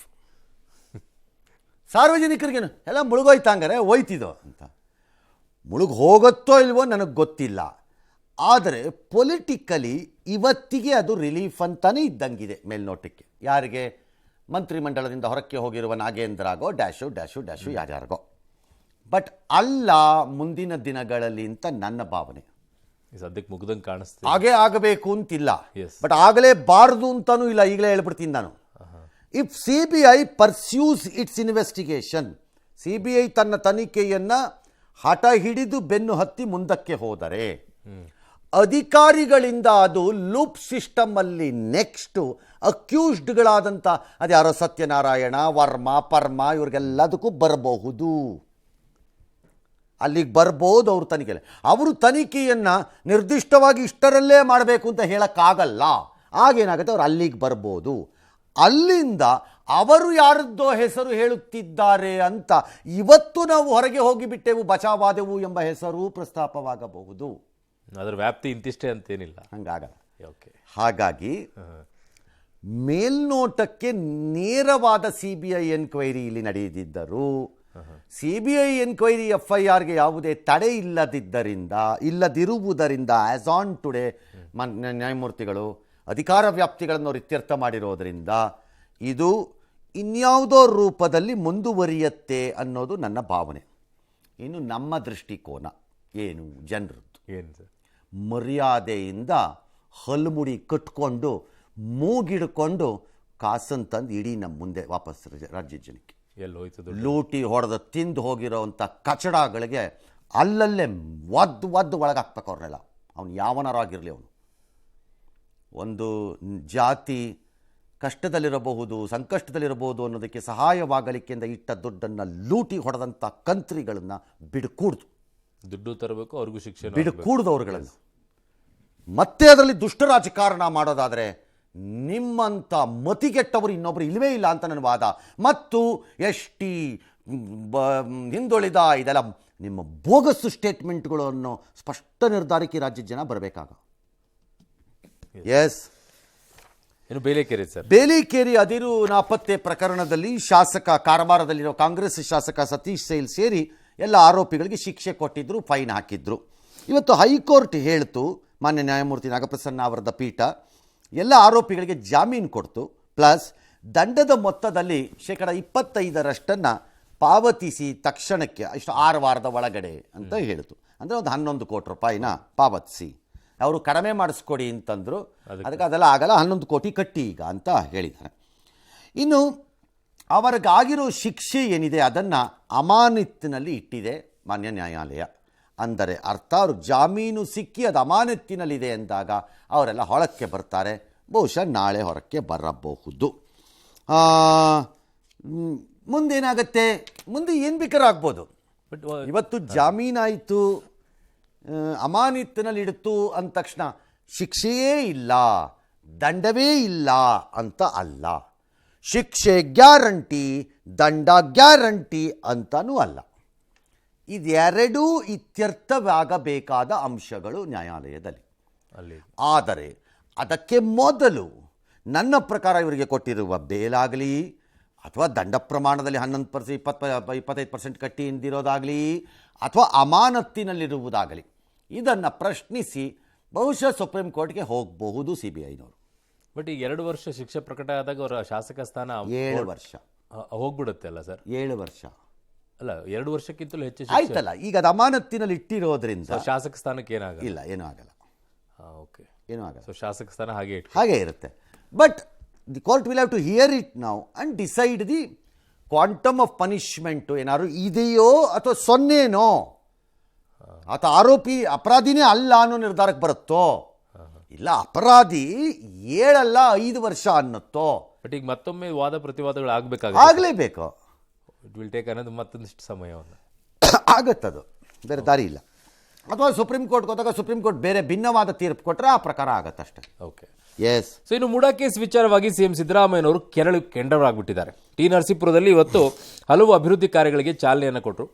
ಸಾರ್ವಜನಿಕರಿಗೇನು ಎಲ್ಲ ಮುಳುಗೋಯ್ತಂಗಾರೆ ಹೋಯ್ತಿದೋ ಅಂತ. ಮುಳುಗಿ ಹೋಗುತ್ತೋ ಇಲ್ವೋ ನನಗೆ ಗೊತ್ತಿಲ್ಲ, ಆದರೆ ಪೊಲಿಟಿಕಲಿ ಇವತ್ತಿಗೆ ಅದು ರಿಲೀಫ್ ಅಂತಾನೆ ಇದ್ದಂಗಿದೆ ಮೇಲ್ನೋಟಕ್ಕೆ. ಯಾರಿಗೆ? ಮಂತ್ರಿಮಂಡಲದಿಂದ ಹೊರಕ್ಕೆ ಹೋಗಿರುವ ನಾಗೇಂದ್ರಗೋ ಡ್ಯಾಶು ಡ್ಯಾಶು ಡ್ಯಾಶು ಯಾರ್ಯಾರಿಗೋ. ಬಟ್ ಅಲ್ಲ ಮುಂದಿನ ದಿನಗಳಲ್ಲಿ ಅಂತ ನನ್ನ ಭಾವನೆ. ಸದ್ಯಕ್ಕೆ ಮುಗ್ದಂಗೆ ಕಾಣಿಸ್ತೀವಿ. ಹಾಗೇ ಆಗಬೇಕು ಅಂತಿಲ್ಲ, ಬಟ್ ಆಗಲೇಬಾರದು ಅಂತನೂ ಇಲ್ಲ. ಈಗಲೇ ಹೇಳ್ಬಿಡ್ತೀನಿ ನಾನು. If CBI pursues its investigation, CBI ತನ್ನ ತನಿಖೆಯನ್ನು ಹಠ ಹಿಡಿದು ಬೆನ್ನು ಹತ್ತಿ ಮುಂದಕ್ಕೆ ಹೋದರೆ, ಅಧಿಕಾರಿಗಳಿಂದ ಅದು ಲೂಪ್ ಸಿಸ್ಟಮ್ ಅಲ್ಲಿ ನೆಕ್ಸ್ಟು ಅಕ್ಯೂಸ್ಡ್ಗಳಾದಂಥ ಅದ್ಯಾರೋ ಸತ್ಯನಾರಾಯಣ, ವರ್ಮ, ಪರ್ಮ ಇವ್ರಿಗೆಲ್ಲದಕ್ಕೂ ಬರಬಹುದು, ಅಲ್ಲಿಗೆ ಬರ್ಬೋದು ಅವ್ರ ತನಿಖೆಯಲ್ಲಿ. ಅವರು ತನಿಖೆಯನ್ನು ನಿರ್ದಿಷ್ಟವಾಗಿ ಇಷ್ಟರಲ್ಲೇ ಮಾಡಬೇಕು ಅಂತ ಹೇಳೋಕ್ಕಾಗಲ್ಲ. ಆಗೇನಾಗುತ್ತೆ, ಅವ್ರು ಅಲ್ಲಿಗೆ ಬರ್ಬೋದು. ಅಲ್ಲಿಂದ ಅವರು ಯಾರದ್ದೋ ಹೆಸರು ಹೇಳುತ್ತಿದ್ದಾರೆ ಅಂತ ಇವತ್ತು ನಾವು ಹೊರಗೆ ಹೋಗಿಬಿಟ್ಟೆವು, ಬಚಾವಾದೆವು ಎಂಬ ಹೆಸರು ಪ್ರಸ್ತಾಪವಾಗಬಹುದು. ಅದರ ವ್ಯಾಪ್ತಿ ಇಂತಿಷ್ಟೇ ಅಂತೇನಿಲ್ಲ, ಹಂಗಾಗಲ್ಲ. ಹಾಗಾಗಿ ಮೇಲ್ನೋಟಕ್ಕೆ ನೇರವಾದ CBI ಎನ್ಕ್ವೈರಿ ಇಲ್ಲಿ ನಡೆಯದಿದ್ದರೂ, CBI ಎನ್ಕ್ವೈರಿ FIRಗೆ ಯಾವುದೇ ತಡೆ ಇಲ್ಲದಿರುವುದರಿಂದ ಆಸ್ ಆನ್ ಟುಡೇ ನ್ಯಾಯಮೂರ್ತಿಗಳು ಅಧಿಕಾರ ವ್ಯಾಪ್ತಿಗಳನ್ನು ಇತ್ಯರ್ಥ ಮಾಡಿರೋದರಿಂದ ಇದು ಇನ್ಯಾವುದೋ ರೂಪದಲ್ಲಿ ಮುಂದುವರಿಯತ್ತೆ ಅನ್ನೋದು ನನ್ನ ಭಾವನೆ. ಇನ್ನು ನಮ್ಮ ದೃಷ್ಟಿಕೋನ ಏನು, ಜನರದ್ದು ಏನು ಸರ್? ಮರ್ಯಾದೆಯಿಂದ ಹಲ್ಮುಡಿ ಕಟ್ಕೊಂಡು ಮೂಗಿಡ್ಕೊಂಡು ಕಾಸನ್ನು ತಂದು ಇಡೀ ನಮ್ಮ ಮುಂದೆ ವಾಪಸ್ ರಾಜ್ಯ ಜನಕ್ಕೆ ಲೂಟಿ ಹೊಡೆದು ತಿಂದು ಹೋಗಿರೋವಂಥ ಕಚಡಗಳಿಗೆ ಅಲ್ಲಲ್ಲೇ ಒದ್ದು ಒಳಗಾಕ್ಬೇಕು ಅವ್ರನ್ನೆಲ್ಲ. ಅವನು ಯಾವನಾರಾಗಿರಲಿ, ಅವನು ಒಂದು ಜಾತಿ ಕಷ್ಟದಲ್ಲಿರಬಹುದು, ಸಂಕಷ್ಟದಲ್ಲಿರಬಹುದು ಅನ್ನೋದಕ್ಕೆ ಸಹಾಯವಾಗಲಿಕ್ಕೆ ಇಟ್ಟ ದುಡ್ಡನ್ನು ಲೂಟಿ ಹೊಡೆದಂಥ ಕಂತ್ರಿಗಳನ್ನು ಬಿಡುಕೂಡ್ದು, ದುಡ್ಡು ತರಬೇಕು, ಅವ್ರಿಗೂ ಶಿಕ್ಷೆ ಬಿಡುಕೂಡ್ದು ಅವ್ರುಗಳನ್ನು. ಮತ್ತೆ ಅದರಲ್ಲಿ ದುಷ್ಟ ರಾಜಕಾರಣ ಮಾಡೋದಾದರೆ ನಿಮ್ಮಂಥ ಮತಿಗೆಟ್ಟವರು ಇನ್ನೊಬ್ಬರು ಇಲ್ಲವೇ ಇಲ್ಲ ಅಂತ ನನ್ನ ವಾದ. ಮತ್ತು ST ಹಿಂದುಳಿದ ಇದೆಲ್ಲ ನಿಮ್ಮ ಬೋಗಸ್ ಸ್ಟೇಟ್ಮೆಂಟ್ಗಳು ಅನ್ನೋ ಸ್ಪಷ್ಟ ನಿರ್ಧಾರಕ್ಕೆ ರಾಜ್ಯದ ಜನ ಬರಬೇಕಾಗ. ಇನ್ನು ಬೇಲೆಕೇರಿ ಸರ್, ಬೇಲಿಕೇರಿ ಅದಿರು ನಾಪತ್ತೆ ಪ್ರಕರಣದಲ್ಲಿ ಶಾಸಕ ಕಾರವಾರದಲ್ಲಿರೋ ಕಾಂಗ್ರೆಸ್ ಶಾಸಕ ಸತೀಶ್ ಸೈಲ್ ಸೇರಿ ಎಲ್ಲ ಆರೋಪಿಗಳಿಗೆ ಶಿಕ್ಷೆ ಕೊಟ್ಟಿದ್ರು, ಫೈನ್ ಹಾಕಿದ್ರು. ಇವತ್ತು ಹೈಕೋರ್ಟ್ ಹೇಳ್ತು, ಮಾನ್ಯ ನ್ಯಾಯಮೂರ್ತಿ ನಾಗಪ್ರಸನ್ನ ಅವರದ ಪೀಠ ಎಲ್ಲ ಆರೋಪಿಗಳಿಗೆ ಜಾಮೀನು ಕೊಡ್ತು, ಪ್ಲಸ್ ದಂಡದ ಮೊತ್ತದಲ್ಲಿ 25% ಪಾವತಿಸಿ ತಕ್ಷಣಕ್ಕೆ ಇಷ್ಟು 6 ವಾರದ ಒಳಗಡೆ ಅಂತ ಹೇಳಿತು. ಅಂದರೆ ಒಂದು 11 ಕೋಟಿ ರೂಪಾಯಿನ ಪಾವತಿಸಿ, ಅವರು ಕಡಿಮೆ ಮಾಡಿಸ್ಕೊಡಿ ಅಂತಂದರು. ಅದಕ್ಕೆ ಅದೆಲ್ಲ ಆಗಲ್ಲ, 11 ಕೋಟಿ ಕಟ್ಟಿ ಈಗ ಅಂತ ಹೇಳಿದ್ದಾರೆ. ಇನ್ನು ಅವರಿಗಾಗಿರೋ ಶಿಕ್ಷೆ ಏನಿದೆ ಅದನ್ನು ಅಮಾನತಿನಲ್ಲಿ ಇಟ್ಟಿದೆ ಮಾನ್ಯ ನ್ಯಾಯಾಲಯ. ಅಂದರೆ ಅರ್ಥ ಅವರು ಜಾಮೀನು ಸಿಕ್ಕಿ ಅದು ಅಮಾನತಿನಲ್ಲಿದೆ ಎಂದಾಗ ಅವರೆಲ್ಲ ಹೊರಕ್ಕೆ ಬರ್ತಾರೆ. ಬಹುಶಃ ನಾಳೆ ಹೊರಕ್ಕೆ ಬರಬಹುದು. ಮುಂದೇನಾಗತ್ತೆ, ಮುಂದೆ ಏನು ಬೇಕಾದ್ರೂ ಆಗ್ಬೋದು. ಬಟ್ ಇವತ್ತು ಜಾಮೀನಾಯಿತು, ಅಮಾನತಿನಲ್ಲಿಡ್ತು ಅಂದ ತಕ್ಷಣ ಶಿಕ್ಷೆಯೇ ಇಲ್ಲ, ದಂಡವೇ ಇಲ್ಲ ಅಂತ ಅಲ್ಲ. ಶಿಕ್ಷೆ ಗ್ಯಾರಂಟಿ, ದಂಡ ಗ್ಯಾರಂಟಿ ಅಂತನೂ ಅಲ್ಲ. ಇದೆರಡೂ ಇತ್ಯರ್ಥವಾಗಬೇಕಾದ ಅಂಶಗಳು ನ್ಯಾಯಾಲಯದಲ್ಲಿ. ಅಲ್ಲಿ ಆದರೆ ಅದಕ್ಕೆ ಮೊದಲು ನನ್ನ ಪ್ರಕಾರ ಇವರಿಗೆ ಕೊಟ್ಟಿರುವ ಬೇಲಾಗಲಿ ಅಥವಾ ದಂಡ ಪ್ರಮಾಣದಲ್ಲಿ 11%, 25% ಕಟ್ಟಿ ಎಂದಿರೋದಾಗಲಿ ಅಥವಾ ಅಮಾನತ್ತಿನಲ್ಲಿರುವುದಾಗಲಿ ಇದನ್ನು ಪ್ರಶ್ನಿಸಿ ಬಹುಶಃ ಸುಪ್ರೀಂ ಕೋರ್ಟ್ಗೆ ಹೋಗಬಹುದು CBIನವರು. ಬಟ್ ಈಗ 2 ವರ್ಷ ಶಿಕ್ಷೆ ಪ್ರಕಟ ಆದಾಗ ಅವರ ಶಾಸಕ ಸ್ಥಾನ 7 ವರ್ಷ ಹೋಗ್ಬಿಡುತ್ತೆ ಅಲ್ಲ ಸರ್? 7 ವರ್ಷ ಅಲ್ಲ, 2 ವರ್ಷಕ್ಕಿಂತಲೂ ಹೆಚ್ಚು ಆಯ್ತಲ್ಲ. ಈಗ ಅದು ಅಮಾನತ್ತಿನಲ್ಲಿ ಇಟ್ಟಿರೋದ್ರಿಂದ ಶಾಸಕ ಸ್ಥಾನಕ್ಕೆ ಏನಾಗಲ್ಲ. ಇಲ್ಲ, ಏನೂ ಆಗಲ್ಲ. ಓಕೆ, ಏನೂ ಆಗಲ್ಲ. ಸೊ ಶಾಸಕ ಸ್ಥಾನ ಹಾಗೆ ಇರುತ್ತೆ. But the court will have to hear it now and decide the quantum of punishment ಏನಾದ್ರು ಇದೆಯೋ ಅಥವಾ 0ನೋ ಅಥವಾ ಅಪರಾಧಿನೇ ಅಲ್ಲ ಅನ್ನೋ ನಿರ್ಧಾರಕ್ಕೆ ಬರುತ್ತೋ, ಇಲ್ಲ ಅಪರಾಧಿ 7 ಅಲ್ಲ 5 ವರ್ಷ ಅನ್ನುತ್ತೋ. ಬಟ್ ಈಗ ಮತ್ತೊಮ್ಮೆ ವಾದ ಪ್ರತಿವಾದಗಳು ಆಗಬೇಕಾಗುತ್ತೆ, ಆಗಲೇಬೇಕು. ಇಟ್ ವಿಲ್ ಟೇಕ್ ಅನ್ನೋದು ಮತ್ತೊಂದಿಷ್ಟು ಸಮಯವನ್ನು ಆಗತ್ತದು, ಬೇರೆ ದಾರಿ ಇಲ್ಲ. ಅಥವಾ ಸುಪ್ರೀಂ ಕೋರ್ಟ್ಗೆ ಹೋದಾಗ ಸುಪ್ರೀಂ ಕೋರ್ಟ್ ಬೇರೆ ಭಿನ್ನವಾದ ತೀರ್ಪು ಕೊಟ್ಟರೆ ಆ ಪ್ರಕಾರ ಆಗತ್ತಷ್ಟೇ. Okay, S. ಸೊ ಇನ್ನು ಮುಡಾ ಕೇಸ್ ವಿಚಾರವಾಗಿ ಸಿಎಂ ಸಿದ್ದರಾಮಯ್ಯನವರು ಕೆಂಡರಾಗ್ಬಿಟ್ಟಿದ್ದಾರೆ. ಟಿ ನರಸೀಪುರದಲ್ಲಿ ಇವತ್ತು ಹಲವು ಅಭಿವೃದ್ಧಿ ಕಾರ್ಯಗಳಿಗೆ ಚಾಲನೆಯನ್ನು ಕೊಟ್ಟರು.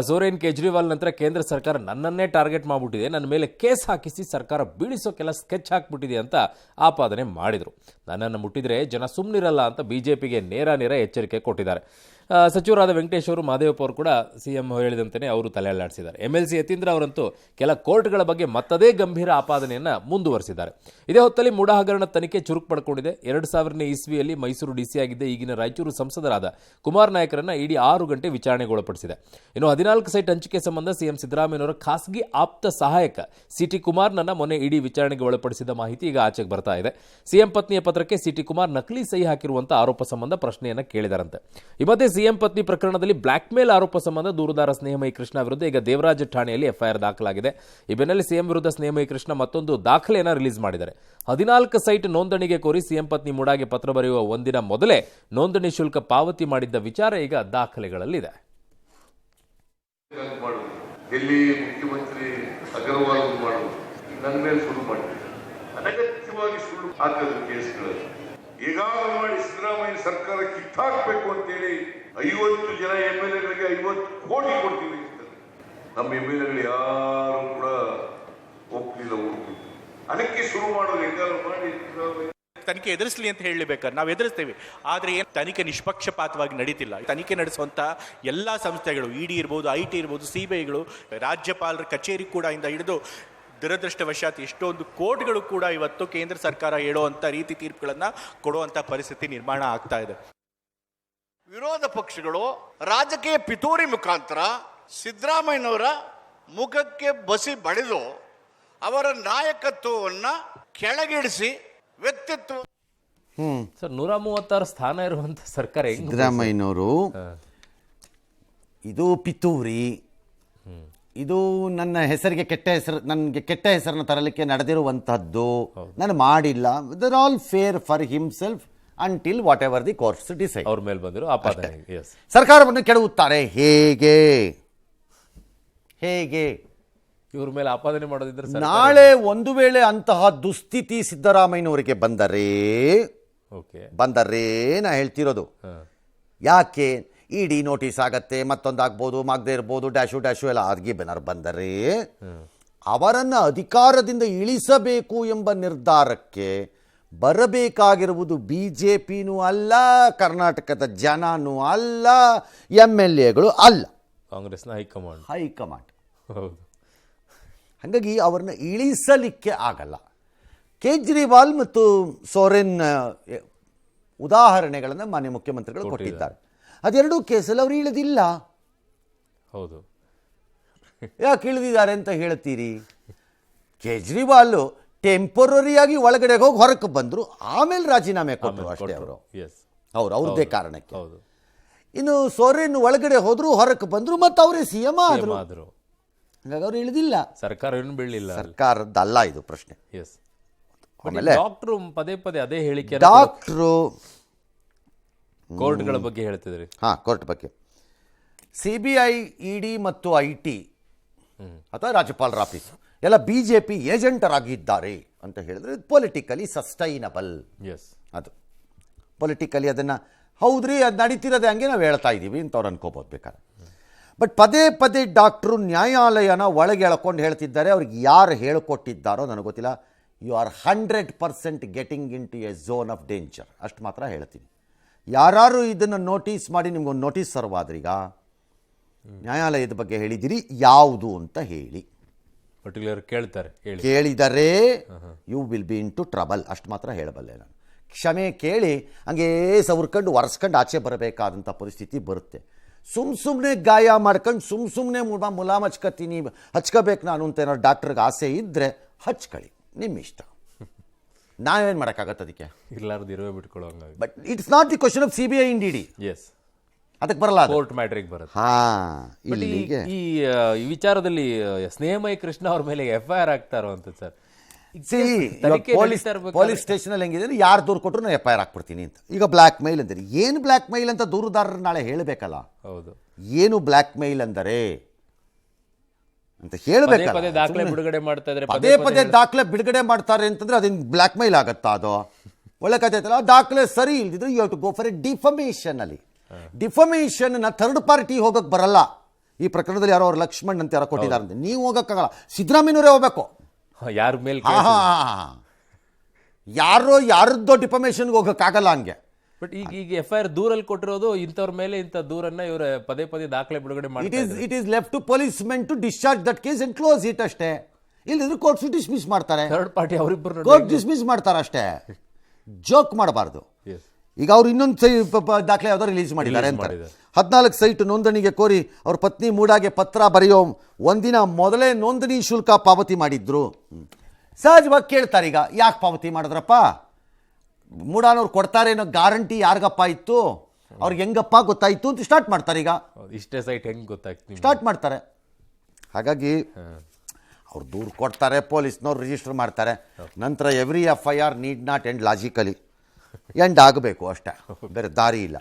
ಸೋರೇನ್ ಕೇಜ್ರಿವಾಲ್ ನಂತರ ಕೇಂದ್ರ ಸರ್ಕಾರ ನನ್ನನ್ನೇ ಟಾರ್ಗೆಟ್ ಮಾಡಿಬಿಟ್ಟಿದೆ, ನನ್ನ ಮೇಲೆ ಕೇಸ್ ಹಾಕಿಸಿ ಸರ್ಕಾರ ಬೀಳಿಸೋಕೆಲ್ಲ ಸ್ಕೆಚ್ ಹಾಕ್ಬಿಟ್ಟಿದೆ ಅಂತ ಆಪಾದನೆ ಮಾಡಿದರು. ನನ್ನನ್ನು ಮುಟ್ಟಿದ್ರೆ ಜನ ಸುಮ್ಮನಿರಲ್ಲ ಅಂತ ಬಿಜೆಪಿಗೆ ನೇರ ಎಚ್ಚರಿಕೆ ಕೊಟ್ಟಿದ್ದಾರೆ. ಸಚಿವರಾದ ವೆಂಕಟೇಶ್ ಅವರು, ಮಹದೇವಪ್ಪ ಅವರು ಕೂಡ ಸಿಎಂ ಹೇಳಿದಂತೆಯೇ ಅವರು ತಲೆ ಅಲ್ಲಾಡಿಸಿದ್ದಾರೆ. MLC ಯತೀಂದ್ರ ಅವರಂತೂ ಕೆಲ ಕೋರ್ಟ್ಗಳ ಬಗ್ಗೆ ಮತ್ತದೇ ಗಂಭೀರ ಆಪಾದನೆಯನ್ನು ಮುಂದುವರೆಸಿದ್ದಾರೆ. ಇದೇ ಹೊತ್ತಲ್ಲಿ ಮುಡಾ ಹಗರಣ ತನಿಖೆ ಚುರುಕು ಪಡ್ಕೊಂಡಿದೆ. 2000ನೇ ಇಸ್ವಿಯಲ್ಲಿ ಮೈಸೂರು DC ಆಗಿದ್ದ ಈಗಿನ ರಾಯಚೂರು ಸಂಸದರಾದ ಕುಮಾರ್ ನಾಯಕರನ್ನ ಇಡೀ 6 ಗಂಟೆ ವಿಚಾರಣೆಗೆ ಒಳಪಡಿಸಿದೆ. ಇನ್ನು 14 ಸೈಟ್ ಹಂಚಿಕೆ ಸಂಬಂಧ ಸಿಎಂ ಸಿದ್ದರಾಮಯ್ಯನವರ ಖಾಸಗಿ ಆಪ್ತ ಸಹಾಯಕ CT ಕುಮಾರ್ನನ್ನ ಮೊನ್ನೆ ಇಡೀ ವಿಚಾರಣೆಗೆ ಒಳಪಡಿಸಿದ ಮಾಹಿತಿ ಈಗ ಆಚೆಗೆ ಬರ್ತಾ ಇದೆ. ಸಿಎಂ ಪತ್ನಿಯ ಪತ್ರಕ್ಕೆ CT ಕುಮಾರ್ ನಕಲಿ ಸಹಿ ಹಾಕಿರುವಂತ ಆರೋಪ ಸಂಬಂಧ ಪ್ರಶ್ನೆಯನ್ನ ಕೇಳಿದಾರಂತೆ. ಈ ಮಧ್ಯೆ ಸಿಎಂ ಪತ್ನಿ ಪ್ರಕರಣದಲ್ಲಿ ಬ್ಲಾಕ್ ಮೇಲ್ ಆರೋಪ ಸಂಬಂಧ ದೂರುದಾರ ಸ್ನೇಹಮಯಿ ಕೃಷ್ಣ ವಿರುದ್ಧ ಈಗ ದೇವರಾಜ ಠಾಣೆಯಲ್ಲಿ FIR ದಾಖಲಾಗಿದೆ. ಈ ಬೆನ್ನಲ್ಲೇ ಸಿಎಂ ವಿರುದ್ಧ ಸ್ನೇಹಮಯಿ ಕೃಷ್ಣ ಮತ್ತೊಂದು ದಾಖಲೆಯನ್ನು ರಿಲೀಸ್ ಮಾಡಿದ್ದಾರೆ. 14 ಸೈಟ್ ನೋಂದಣಿಗೆ ಕೋರಿ ಸಿಎಂ ಪತ್ನಿ ಮುಡಾಗೆ ಪತ್ರ ಬರೆಯುವ ಒಂದಿನ ಮೊದಲೇ ನೋಂದಣಿ ಶುಲ್ಕ ಪಾವತಿ ಮಾಡಿದ್ದ ವಿಚಾರ ಈಗ ದಾಖಲೆಗಳಲ್ಲಿದೆ. ಡೆಲ್ಲಿ ಮುಖ್ಯಮಂತ್ರಿ ಅಗರ್ವಾಲ್ ಮಾಡುವುದು ನನ್ನ ಮೇಲೆ ಶುರು ಮಾಡಿದ್ದಾರೆ. ಅನಗತ್ಯವಾಗಿ ಸುಳ್ಳು ಹಾಕಿದ ಕೇಸ್ಗಳಲ್ಲಿ ಈಗಾಗಲೇ ಮಾಡಿ ಸಿದ್ದರಾಮಯ್ಯ ಸರ್ಕಾರ ಕಿತ್ತಾಕಬೇಕು ಅಂತೇಳಿ 50 ಜನ MLAಗಳಿಗೆ 50 ಕೋಟಿ ಕೊಡ್ತೀವಿ. ನಮ್ಮ MLAಗಳು ಯಾರು ಕೂಡ ಒಪ್ಪಲಿಲ್ಲ, ಅದಕ್ಕೆ ಶುರು ಮಾಡೋದು ಹೆಂಗಾರು ಮಾಡಿ ತನಿಖೆ ಎದುರಿಸಲಿ ಅಂತ ಹೇಳಬೇಕಾದ್ರೆ ನಾವು ಎದುರಿಸ್ತೇವೆ. ಆದರೆ ಏನು ತನಿಖೆ ನಿಷ್ಪಕ್ಷಪಾತವಾಗಿ ನಡೀತಿಲ್ಲ. ತನಿಖೆ ನಡೆಸುವಂಥ ಎಲ್ಲ ಸಂಸ್ಥೆಗಳು, ED ಇರ್ಬೋದು, IT ಇರ್ಬೋದು, CBIಗಳು, ರಾಜ್ಯಪಾಲರ ಕಚೇರಿ ಕೂಡ ಇಂದ ಹಿಡಿದು ದುರದೃಷ್ಟವಶಾತ್ ಎಷ್ಟೊಂದು ಕೋರ್ಟ್ಗಳು ಕೂಡ ಇವತ್ತು ಕೇಂದ್ರ ಸರ್ಕಾರ ಹೇಳುವಂಥ ರೀತಿ ತೀರ್ಪುಗಳನ್ನು ಕೊಡುವಂಥ ಪರಿಸ್ಥಿತಿ ನಿರ್ಮಾಣ ಆಗ್ತಾ ಇದೆ. ವಿರೋಧ ಪಕ್ಷಗಳು ರಾಜಕೀಯ ಪಿತೂರಿ ಮುಖಾಂತರ ಸಿದ್ದರಾಮಯ್ಯನವರ ಮುಖಕ್ಕೆ ಬಸಿ ಬಡಿದು ಅವರ ನಾಯಕತ್ವವನ್ನು ಕೆಳಗಿಳಿಸಿ ವ್ಯಕ್ತಿತ್ವ ಸರ್ 136 ಸ್ಥಾನ ಇರುವಂತ ಸರ್ಕಾರ ಸಿದ್ದರಾಮಯ್ಯನವರು ಇದು ಪಿತೂರಿ, ಇದು ನನ್ನ ಹೆಸರಿಗೆ ನನಗೆ ಕೆಟ್ಟ ಹೆಸರನ್ನು ತರಲಿಕ್ಕೆ ನಡೆದಿರುವಂತಹದ್ದು, ನಾನು ಮಾಡಿಲ್ಲ. There all fair for himself until whatever the courts decide. ಅವ್ರ ಮೇಲೆ ಬಂದಿರೋ ಆಪಾದನೆ ಸರ್ಕಾರವನ್ನು ಕೆಡವುತ್ತಾರೆ. ಹೇಗೆ ಇವ್ರ ಮೇಲೆ ಆಪಾದನೆ ಮಾಡೋದಿದ್ರೆ ನಾಳೆ ಒಂದು ವೇಳೆ ಅಂತಹ ದುಸ್ಥಿತಿ ಸಿದ್ದರಾಮಯ್ಯನವರಿಗೆ ಬಂದರೆ ನಾ ಹೇಳ್ತಿರೋದು, ಯಾಕೆ ED ನೋಟಿಸ್ ಆಗತ್ತೆ, ಮತ್ತೊಂದಾಗ್ಬೋದು, ಆಗದೆ ಇರ್ಬೋದು, ಡ್ಯಾಶು ಎಲ್ಲ ಆಗಿ ಬಂದರೆ ಅವರನ್ನು ಅಧಿಕಾರದಿಂದ ಇಳಿಸಬೇಕು ಎಂಬ ನಿರ್ಧಾರಕ್ಕೆ ಬರಬೇಕಾಗಿರುವುದು BJPನೂ ಅಲ್ಲ, ಕರ್ನಾಟಕದ ಜನನೂ ಅಲ್ಲ, MLAಗಳು ಅಲ್ಲ, ಕಾಂಗ್ರೆಸ್ನ ಹೈಕಮಾಂಡ್. ಹೈಕಮಾಂಡ್. ಹೌದು. ಹಾಗಾಗಿ ಅವ್ರನ್ನ ಇಳಿಸಲಿಕ್ಕೆ ಆಗಲ್ಲ. ಕೇಜ್ರಿವಾಲ್ ಮತ್ತು ಸೋರೆನ್ ಉದಾಹರಣೆಗಳನ್ನು ಮಾನ್ಯ ಮುಖ್ಯಮಂತ್ರಿಗಳು ಕೊಟ್ಟಿದ್ದಾರೆ. ಅದೆರಡೂ ಕೇಸಲ್ಲಿ ಅವರು ಇಳಿದಿಲ್ಲ. ಹೌದು. ಯಾಕೆ ಇಳಿದಿದ್ದಾರೆ ಅಂತ ಹೇಳ್ತೀರಿ? ಕೇಜ್ರಿವಾಲ್ ಟೆಂಪರರಿಯಾಗಿ ಒಳಗಡೆ ಹೋಗಿ ಹೊರಕ್ಕೆ ಬಂದರು, ಆಮೇಲೆ ರಾಜೀನಾಮೆ ಕೊಟ್ಟರು ಅಷ್ಟೇ ಅವರು. ಅವ್ರದ್ದೇ ಕಾರಣಕ್ಕೆ. ಹೌದು. ಇನ್ನು ಸೋರೆನ್ ಒಳಗಡೆ ಹೋದ್ರು, ಹೊರಕ್ಕೆ ಬಂದರು, ಮತ್ತು ಅವರೇ CM ಆದರು. ಹಾಗಾಗಿ ಅವ್ರು ಇಳಿದಿಲ್ಲ. ಸರ್ಕಾರ ಏನು ಬೀಳಲಿಲ್ಲ. ಸರ್ಕಾರದ್ದಲ್ಲ ಇದು ಪ್ರಶ್ನೆ. ಆಮೇಲೆ ಡಾಕ್ಟ್ರು ಪದೇ ಪದೇ ಅದೇ ಹೇಳಿಕೆ. ಡಾಕ್ಟ್ರು ಕೋರ್ಟ್ಗಳ ಬಗ್ಗೆ ಹೇಳ್ತಿದ್ರಿ. ಕೋರ್ಟ್ ಬಗ್ಗೆ CBI, ED ಮತ್ತು IT ಅಥವಾ ರಾಜ್ಯಪಾಲರ ಆಫೀಸ್ ಎಲ್ಲ BJP ಏಜೆಂಟರಾಗಿದ್ದಾರೆ ಅಂತ ಹೇಳಿದ್ರೆ ಪೊಲಿಟಿಕಲಿ ಸಸ್ಟೈನಬಲ್. ಅದು ಪೊಲಿಟಿಕಲಿ ಅದನ್ನು ಹೌದ್ರಿ, ಅದು ನಡೀತಿರೋದೇ ಹಂಗೆ ನಾವು ಹೇಳ್ತಾ ಇದ್ದೀವಿ ಅಂತ ಅವ್ರು ಅನ್ಕೋಬೋದು ಬೇಕಾದ್ರೆ. ಬಟ್ ಪದೇ ಪದೇ ಡಾಕ್ಟ್ರು ನ್ಯಾಯಾಲಯನ ಒಳಗೆ ಎಳ್ಕೊಂಡು ಹೇಳ್ತಿದ್ದಾರೆ. ಅವ್ರಿಗೆ ಯಾರು ಹೇಳ್ಕೊಟ್ಟಿದ್ದಾರೋ ನನಗೆ ಗೊತ್ತಿಲ್ಲ. You are 100% getting into a zone of danger, ಅಷ್ಟು ಮಾತ್ರ ಹೇಳ್ತೀನಿ. ಯಾರು ಇದನ್ನು ನೋಟಿಸ್ ಮಾಡಿ ನಿಮ್ಗೊಂದು ನೋಟಿಸ್ ಸರ್ವ್ ಆದ್ರೀಗ ನ್ಯಾಯಾಲಯದ ಬಗ್ಗೆ ಹೇಳಿದ್ದೀರಿ, ಯಾವುದು ಅಂತ ಹೇಳಿ ಪರ್ಟಿಕ್ಯುಲರ್ ಕೇಳಿದರೆ you will be into trouble, ಅಷ್ಟು ಮಾತ್ರ ಹೇಳಬಲ್ಲೆ ನಾನು. ಕ್ಷಮೆ ಕೇಳಿ ಹಂಗೇ ಸವರ್ಕೊಂಡು ಒರೆಸ್ಕೊಂಡು ಆಚೆ ಬರಬೇಕಾದಂಥ ಪರಿಸ್ಥಿತಿ ಬರುತ್ತೆ. ಸುಮ್ಮನೆ ಗಾಯ ಮಾಡ್ಕೊಂಡು ಸುಮ್ಮನೆ ಮುಲಾಮ್ ಹಚ್ಕೋಬೇಕು ನಾನು ಅಂತ ಏನಾದ್ರು ಡಾಕ್ಟ್ರಿಗೆ ಆಸೆ ಇದ್ದರೆ ಹಚ್ಕೊಳ್ಳಿ, ನಿಮ್ಮ ಇಷ್ಟ. ನಾವೇನು ಮಾಡೋಕ್ಕಾಗತ್ತೆ ಅದಕ್ಕೆ? ಇರಲಾರ್ದು ಬಿಟ್ಕೊಳ್ಳೋ. But it's not the question of CBI and ED. ಅದಕ್ಕೆ ಬರಲ್ಲ, ಕೋರ್ಟ್ ಮ್ಯಾಟ್ರಿಗೆ ಬರುತ್ತೆ. ಈ ವಿಚಾರದಲ್ಲಿ ಸ್ನೇಹಮಯಿ ಕೃಷ್ಣ ಅವ್ರ ಮೇಲೆ FIR ಆಗ್ತಾರೋ ಅಂತ ಸರ್. ಪೊಲೀಸ್ ಸ್ಟೇಷನಲ್ಲಿ ಹೆಂಗಿದೆ, ಯಾರು ದೂರು ಕೊಟ್ಟರು ನಾನು FIR ಹಾಕ್ಬಿಡ್ತೀನಿ ಅಂತ. ಈಗ ಬ್ಲ್ಯಾಕ್ ಮೇಲ್ ಅಂತೀರಿ, ಏನು ಬ್ಲ್ಯಾಕ್ ಮೇಲ್ ಅಂತ ದೂರುದಾರರು ನಾಳೆ ಹೇಳಬೇಕಲ್ಲ. ಹೌದು, ಏನು ಬ್ಲ್ಯಾಕ್ ಮೇಲ್ ಅಂದರೆ ಅಂತ ಹೇಳಬೇಕಲ್ಲ. ಪದೇ ದಾಖಲೆ ಬಿಡುಗಡೆ ಮಾಡ್ತಾ ಇದ್ದಾರೆ, ಪದೇ ದಾಖಲೆ ಬಿಡುಗಡೆ ಮಾಡ್ತಾರೆ ಅಂತಂದ್ರೆ ಅದೇನು ಬ್ಲ್ಯಾಕ್ ಮೇಲ್ ಆಗತ್ತಾ? ಅದು ಒಳ್ಳೆ ಕಥೆ ಐತಲ್ಲ. ದಾಖಲೆ ಸರಿ ಇಲ್ದಿದ್ರು you have to go for a defamation. ಅಲ್ಲಿ ಡಿಫಮೇಷನ್ನ ಥರ್ಡ್ ಪಾರ್ಟಿ ಹೋಗಕ್ಕೆ ಬರಲ್ಲ. ಈ ಪ್ರಕರಣದಲ್ಲಿ ಯಾರೋ ಅವ್ರು ಲಕ್ಷ್ಮಣ್ ಅಂತ ಯಾರೋ ಕೊಟ್ಟಿದ್ದಾರೆ ಅಂತ ನೀವು ಹೋಗಕ್ಕಾಗಲ್ಲ, ಸಿದ್ದರಾಮಯ್ಯನವರೇ ಹೋಗ್ಬೇಕು. ಯಾರ ಮೇಲೆ ಯಾರದ್ದೋ ಡಿಫಮೇಷನ್ಗೆ ಹೋಗಕ್ಕಾಗಲ್ಲ ಹಂಗೆ. ಬಟ್ ಈಗ FIR ದೂರಲ್ಲಿ ಕೊಟ್ಟಿರೋದು ಇಂಥವ್ರ ಮೇಲೆ ಇಂಥ ದೂರನ್ನ ಇವರು ಪದೇ ಪದೇ ದಾಖಲೆ ಬಿಡುಗಡೆ ಮಾಡಿ it is left to policemen to discharge that case and close it ಅಷ್ಟೇ. ಇಲ್ಲಿದ್ರೆ ಕೋರ್ಟ್ ಡಿಸ್ಮಿಸ್ ಮಾಡ್ತಾರೆ, ಥರ್ಡ್ ಪಾರ್ಟಿ ಅವರಿಬ್ಬರು ಕೋರ್ಟ್ ಡಿಸ್ಮಿಸ್ ಮಾಡ್ತಾರೆ ಅಷ್ಟೇ. ಜೋಕ್ ಮಾಡಬಾರ್ದು. ಈಗ ಅವ್ರು ಇನ್ನೊಂದು ದಾಖಲೆ ಯಾವ್ದೋ ರಿಲೀಸ್ ಮಾಡಿದ್ದಾರೆ ಅಂತ 14 ಸೈಟ್ ನೋಂದಣಿಗೆ ಕೋರಿ ಅವ್ರ ಪತ್ನಿ ಮೂಡಾಗೆ ಪತ್ರ ಬರೆಯೋ ಒಂದಿನ ಮೊದಲೇ ನೋಂದಣಿ ಶುಲ್ಕ ಪಾವತಿ ಮಾಡಿದ್ರು. ಸಹಜವಾಗಿ ಕೇಳ್ತಾರೆ, ಈಗ ಯಾಕೆ ಪಾವತಿ ಮಾಡಿದ್ರಪ್ಪ? ಮೂಡಾನವ್ರು ಕೊಡ್ತಾರೆ ಅನ್ನೋ ಗ್ಯಾರಂಟಿ ಯಾರಿಗಪ್ಪ ಇತ್ತು? ಅವ್ರಿಗೆ ಹೆಂಗಪ್ಪ ಗೊತ್ತಾಯ್ತು ಅಂತ ಸ್ಟಾರ್ಟ್ ಮಾಡ್ತಾರೆ. ಈಗ ಇಷ್ಟೇ ಸೈಟ್ ಹೆಂಗೆ ಗೊತ್ತಾಯ್ತು ಸ್ಟಾರ್ಟ್ ಮಾಡ್ತಾರೆ. ಹಾಗಾಗಿ ಅವ್ರು ದೂರು ಕೊಡ್ತಾರೆ, ಪೊಲೀಸ್ನವ್ರು ರಿಜಿಸ್ಟರ್ ಮಾಡ್ತಾರೆ. ನಂತರ every FIR need not end logically end ಆಗಬೇಕು ಅಷ್ಟೇ, ಬೇರೆ ದಾರಿ ಇಲ್ಲ.